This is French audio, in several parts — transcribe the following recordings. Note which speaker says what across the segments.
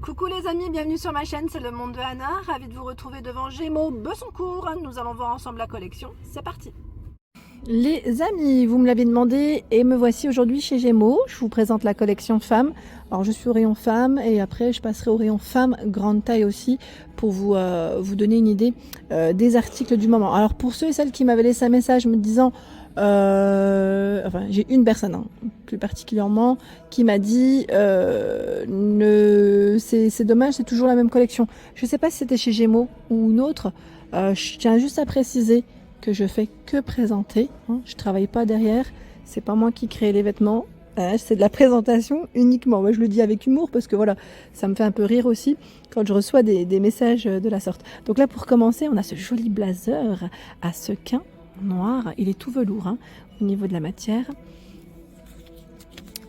Speaker 1: Coucou les amis, bienvenue sur ma chaîne, c'est le monde de Anna. Ravie de vous retrouver devant Gémeaux Bessancourt. Nous allons voir ensemble la collection. C'est parti. Les amis, vous me l'avez demandé et me voici aujourd'hui chez Gémeaux. Je vous présente la collection femmes. Alors je suis au rayon femmes et après je passerai au rayon femmes grande taille aussi pour vous donner une idée des articles du moment. Alors pour ceux et celles qui m'avaient laissé un message me disant j'ai une personne plus particulièrement qui m'a dit c'est dommage, c'est toujours la même collection. Je ne sais pas si c'était chez Gémeaux ou une autre. Je tiens juste à préciser que je fais que présenter, je travaille pas derrière, c'est pas moi qui crée les vêtements, c'est de la présentation uniquement. Moi je le dis avec humour parce que voilà, ça me fait un peu rire aussi quand je reçois des messages de la sorte. Donc là pour commencer, on a ce joli blazer à sequins noir, il est tout velours au niveau de la matière.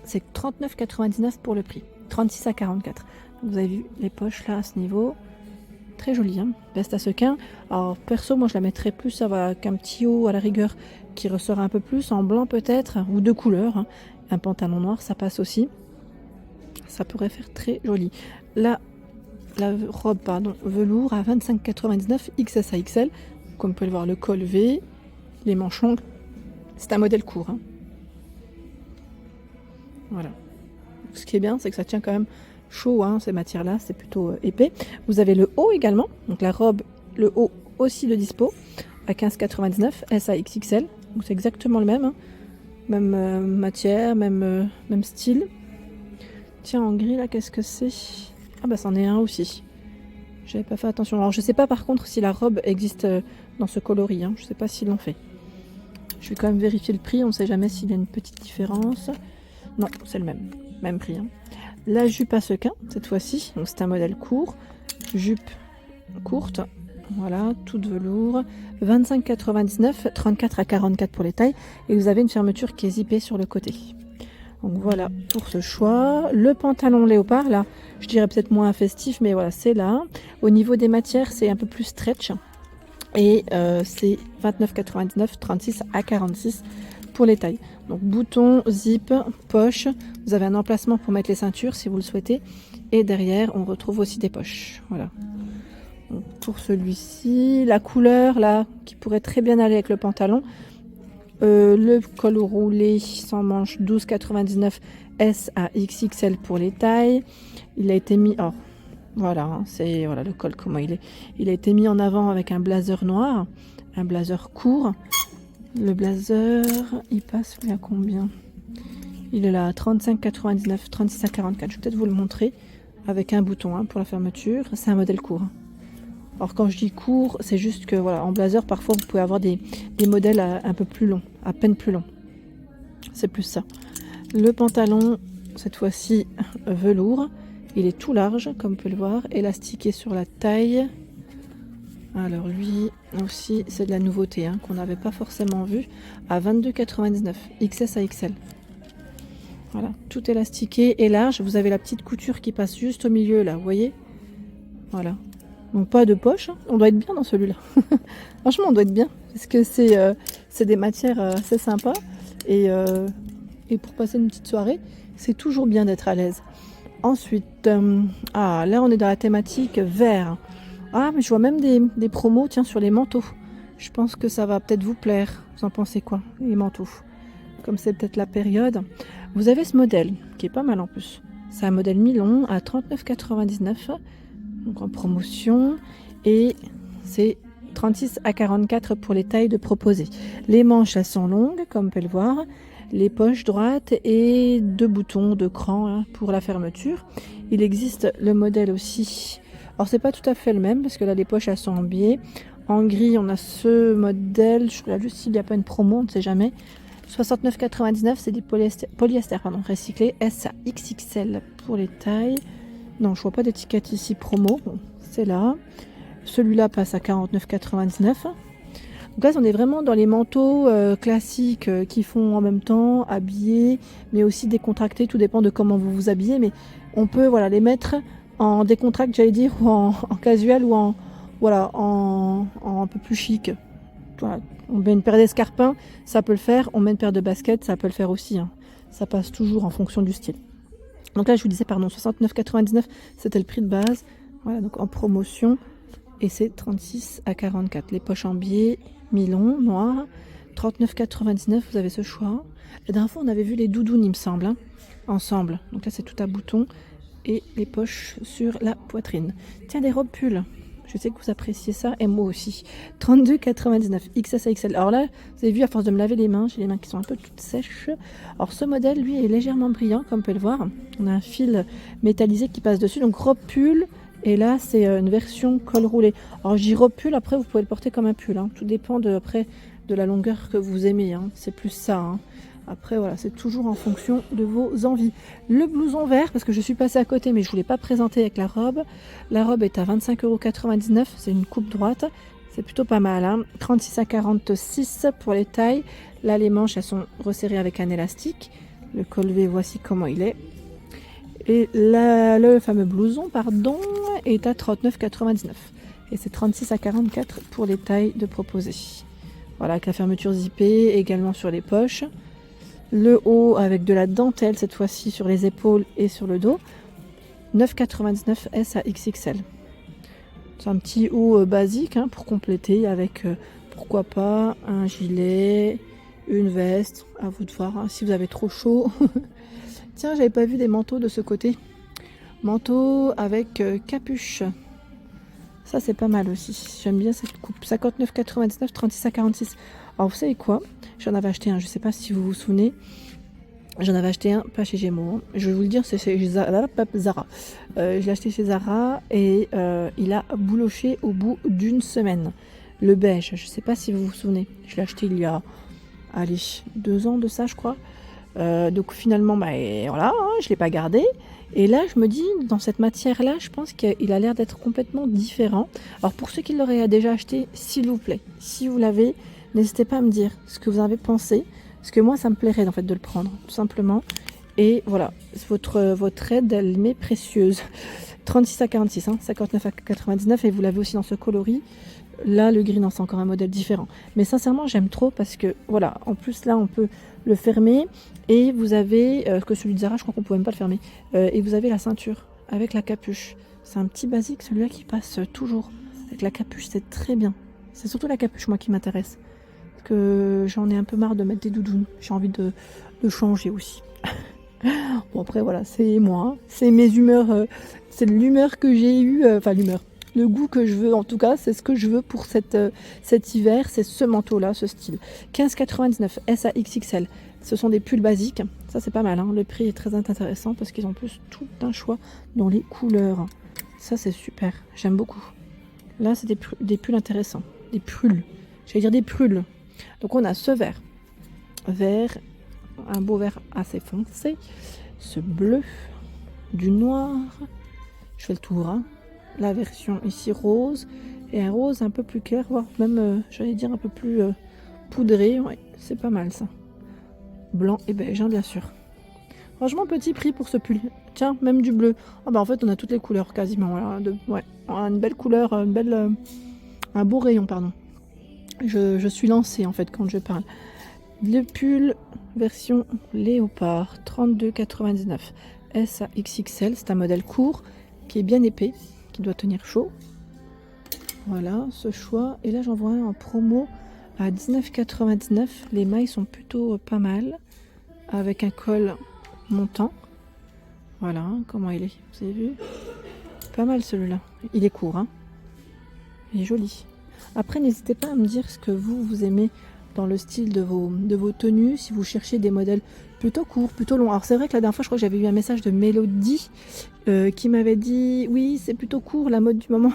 Speaker 1: C'est 39,99 pour le prix, 36 à 44. Donc vous avez vu les poches là à ce niveau. Très jolie, veste à sequins. Alors perso, moi je la mettrais plus ça va qu'un petit haut à la rigueur qui ressort un peu plus, en blanc peut-être, ou de couleur. Un pantalon noir, ça passe aussi. Ça pourrait faire très joli. Là, la robe, velours à 25,99 XS à XL. Comme vous pouvez le voir, le col V, les manchons. C'est un modèle court. Voilà. Ce qui est bien, c'est que ça tient quand même chaud, ces matières-là, c'est plutôt épais. Vous avez le haut également, donc la robe, le haut aussi de dispo, à 15,99, S à XXL, donc c'est exactement le même, même matière, même style. Tiens, en gris là, qu'est-ce que c'est? Ah bah c'en est un aussi, j'avais pas fait attention. Alors je sais pas par contre si la robe existe dans ce coloris, je sais pas s'ils l'ont fait. Je vais quand même vérifier le prix, on sait jamais s'il y a une petite différence. Non, c'est le même prix. La jupe à sequins, cette fois-ci, donc c'est un modèle court, jupe courte, voilà, toute velours, 25,99, 34 à 44 pour les tailles, et vous avez une fermeture qui est zippée sur le côté. Donc voilà pour ce choix. Le pantalon léopard, là, je dirais peut-être moins festif, mais voilà, c'est là. Au niveau des matières, c'est un peu plus stretch, et c'est 29,99, 36 à 46 pour les tailles. Donc bouton, zip, poche, vous avez un emplacement pour mettre les ceintures si vous le souhaitez, et derrière on retrouve aussi des poches. Voilà. Donc, pour celui-ci, la couleur là qui pourrait très bien aller avec le pantalon, le col roulé sans manche 12,99 S à XXL pour les tailles. Il a été mis, voilà, c'est voilà le col comment il est. Il a été mis en avant avec un blazer noir, un blazer court. Le blazer, il passe à combien? Il est là à 35,99, 36 à 44. Je vais peut-être vous le montrer avec un bouton pour la fermeture. C'est un modèle court. Alors quand je dis court, c'est juste que voilà, en blazer, parfois vous pouvez avoir des modèles un peu plus longs, à peine plus longs. C'est plus ça. Le pantalon, cette fois-ci velours. Il est tout large, comme vous pouvez le voir, élastiqué sur la taille. Alors lui aussi c'est de la nouveauté qu'on n'avait pas forcément vu, à 22,99 XS à XL. Voilà, tout élastiqué et large. Vous avez la petite couture qui passe juste au milieu là, vous voyez. Voilà, donc pas de poche, on doit être bien dans celui-là. Franchement on doit être bien parce que c'est des matières assez sympas et pour passer une petite soirée c'est toujours bien d'être à l'aise. Ensuite là on est dans la thématique vert. Ah, mais je vois même des promos, tiens, sur les manteaux. Je pense que ça va peut-être vous plaire. Vous en pensez quoi, les manteaux? Comme c'est peut-être la période. Vous avez ce modèle, qui est pas mal en plus. C'est un modèle mi-long à 39,99. Donc en promotion. Et c'est 36 à 44 pour les tailles de proposées. Les manches, elles sont longues, comme vous pouvez le voir. Les poches droites et 2 boutons de cran pour la fermeture. Il existe le modèle aussi. Alors c'est pas tout à fait le même parce que là les poches elles sont en biais. En gris on a ce modèle, je regarde juste s'il n'y a pas une promo, on ne sait jamais. 69,99 c'est du polyester recyclé, S à XXL pour les tailles. Non je vois pas d'étiquette ici promo, bon, c'est là. Celui-là passe à 49,99. Donc là on est vraiment dans les manteaux classiques qui font en même temps habillés mais aussi décontractés, tout dépend de comment vous vous habillez, mais on peut voilà les mettre en décontracte j'allais dire, ou en casual, ou en un peu plus chic. Voilà. On met une paire d'escarpins, ça peut le faire, on met une paire de baskets, ça peut le faire aussi. Ça passe toujours en fonction du style. Donc là, je vous disais, pardon, 69,99, c'était le prix de base. Voilà, donc en promotion. Et c'est 36 à 44. Les poches en biais, mi-long, noir. 39,99, vous avez ce choix. La dernière fois, on avait vu les doudounes, il me semble, hein, ensemble. Donc là, c'est tout à boutons. Et les poches sur la poitrine. Tiens, des robes pulls. Je sais que vous appréciez ça, et moi aussi. 32,99, XS à XL. Alors là, vous avez vu, à force de me laver les mains, j'ai les mains qui sont un peu toutes sèches. Alors ce modèle, lui, est légèrement brillant, comme vous pouvez le voir. On a un fil métallisé qui passe dessus. Donc robe pull. Et là, c'est une version col roulé. Alors, j'y robe pull, après, vous pouvez le porter comme un pull. Hein. Tout dépend après, de la longueur que vous aimez. Hein. C'est plus ça. Hein. Après, voilà, c'est toujours en fonction de vos envies. Le blouson vert, parce que je suis passée à côté, mais je ne voulais pas présenter avec la robe. La robe est à 25,99 €. C'est une coupe droite. C'est plutôt pas mal. Hein. 36 à 46 pour les tailles. Là, les manches, elles sont resserrées avec un élastique. Le col V, voici comment il est. Et le fameux blouson, pardon, est à 39,99 €. Et c'est 36 à 44 pour les tailles de proposer. Voilà, avec la fermeture zippée, également sur les poches. Le haut avec de la dentelle, cette fois-ci sur les épaules et sur le dos. 9,99 S à XXL. C'est un petit haut basique hein, pour compléter avec, pourquoi pas, un gilet, une veste. À vous de voir hein, si vous avez trop chaud. Tiens, j'avais pas vu des manteaux de ce côté. Manteau avec capuche. Ça, c'est pas mal aussi. J'aime bien cette coupe. 59,99, 36 à 46. Alors, vous savez quoi? J'en avais acheté un. Je sais pas si vous vous souvenez. J'en avais acheté un, pas chez Gémeaux. Hein. Je vais vous le dire, c'est chez Zara. Je l'ai acheté chez Zara et il a bouloché au bout d'une semaine. Le beige, je sais pas si vous vous souvenez. Je l'ai acheté il y a, allez, 2 ans de ça, je crois. Donc finalement, voilà, hein, je ne l'ai pas gardé. Et là, je me dis, dans cette matière-là, je pense qu'il a l'air d'être complètement différent. Alors pour ceux qui l'auraient déjà acheté, s'il vous plaît, si vous l'avez, n'hésitez pas à me dire ce que vous en avez pensé. Parce que moi, ça me plairait en fait de le prendre, tout simplement. Et voilà, votre aide, elle m'est précieuse. 36 à 46, hein, 59 à 99, et vous l'avez aussi dans ce coloris. Là, le gris, non, c'est encore un modèle différent. Mais sincèrement, j'aime trop parce que, voilà, en plus, là, on peut le fermer. Et vous avez, que celui de Zara, je crois qu'on ne pouvait même pas le fermer. Et vous avez la ceinture avec la capuche. C'est un petit basique, celui-là qui passe toujours. Avec la capuche, c'est très bien. C'est surtout la capuche, moi, qui m'intéresse. Parce que j'en ai un peu marre de mettre des doudounes. J'ai envie de changer aussi. Bon, après, voilà, c'est moi. Hein. C'est mes humeurs. C'est l'humeur que j'ai eue. Enfin, l'humeur. Le goût que je veux, en tout cas, c'est ce que je veux pour cet hiver. C'est ce manteau-là, ce style. 15,99 S à XXL. Ce sont des pulls basiques. Ça, c'est pas mal. Hein. Le prix est très intéressant parce qu'ils ont plus tout un choix dans les couleurs. Ça, c'est super. J'aime beaucoup. Là, c'est des pulls intéressants. Des prulls. J'allais dire des prulls. Donc, on a ce vert. Vert. Un beau vert assez foncé. Ce bleu. Du noir. Je fais le tour. Hein. La version ici rose. Et un rose un peu plus clair. Voire même, j'allais dire, un peu plus poudré. Ouais, c'est pas mal, ça. Blanc et beige, hein, bien sûr. Franchement, petit prix pour ce pull. Tiens, même du bleu. Ah bah en fait, on a toutes les couleurs quasiment. Voilà, ouais, on a une belle couleur, un beau rayon, pardon. Je suis lancée en fait quand je parle. Le pull version léopard, 32,99 S à XXL. C'est un modèle court qui est bien épais, qui doit tenir chaud. Voilà, ce choix. Et là, j'en vois un en promo à 19,99. Les mailles sont plutôt pas mal, avec un col montant. Voilà comment il est, vous avez vu? Pas mal celui-là. Il est court, hein. Il est joli. Après, n'hésitez pas à me dire ce que vous aimez dans le style de vos tenues, si vous cherchez des modèles plutôt courts, plutôt longs. Alors c'est vrai que la dernière fois, je crois que j'avais eu un message de Mélodie qui m'avait dit oui, c'est plutôt court la mode du moment.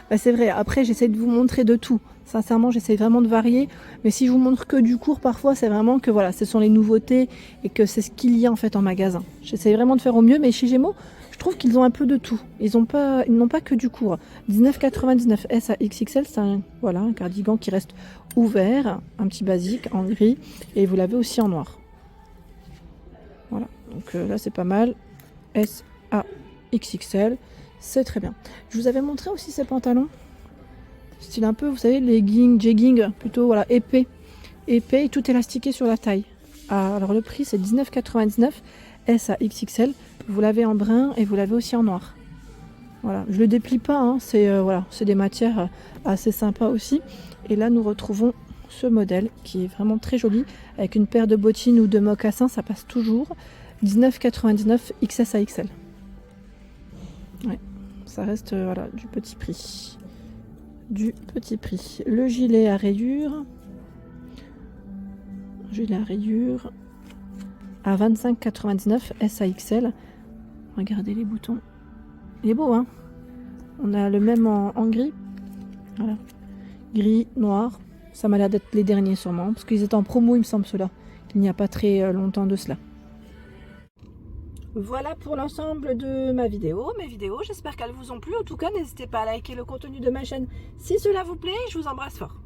Speaker 1: Bah, c'est vrai. Après, j'essaie de vous montrer de tout. Sincèrement, j'essaie vraiment de varier. Mais si je vous montre que du court, parfois, c'est vraiment que voilà, ce sont les nouveautés et que c'est ce qu'il y a en fait en magasin. J'essaie vraiment de faire au mieux, mais chez Gémeaux, je trouve qu'ils ont un peu de tout. Ils n'ont pas que du court. 19,99 S à XXL, c'est un cardigan qui reste ouvert, un petit basique en gris, et vous l'avez aussi en noir. Voilà, donc là c'est pas mal. S à XXL, c'est très bien. Je vous avais montré aussi ces pantalons, style un peu, vous savez, legging, jegging, plutôt voilà, épais et tout élastiqué sur la taille. Alors le prix c'est 19,99 S à XXL. Vous l'avez en brun et vous l'avez aussi en noir. Voilà, je le déplie pas, hein. C'est voilà, c'est des matières assez sympas aussi. Et là, nous retrouvons ce modèle qui est vraiment très joli avec une paire de bottines ou de mocassins, ça passe toujours. 19,99 XS à XL. Ouais, ça reste voilà, du petit prix. Du petit prix. Le gilet à rayures. Gilet à rayures à 25,99 S à XL. Regardez les boutons. Il est beau, hein. On a le même en gris. Voilà. Gris, noir. Ça m'a l'air d'être les derniers sûrement. Parce qu'ils étaient en promo, il me semble, ceux-là. Il n'y a pas très longtemps de cela. Voilà pour l'ensemble de mes vidéos. J'espère qu'elles vous ont plu. En tout cas, n'hésitez pas à liker le contenu de ma chaîne si cela vous plaît. Je vous embrasse fort.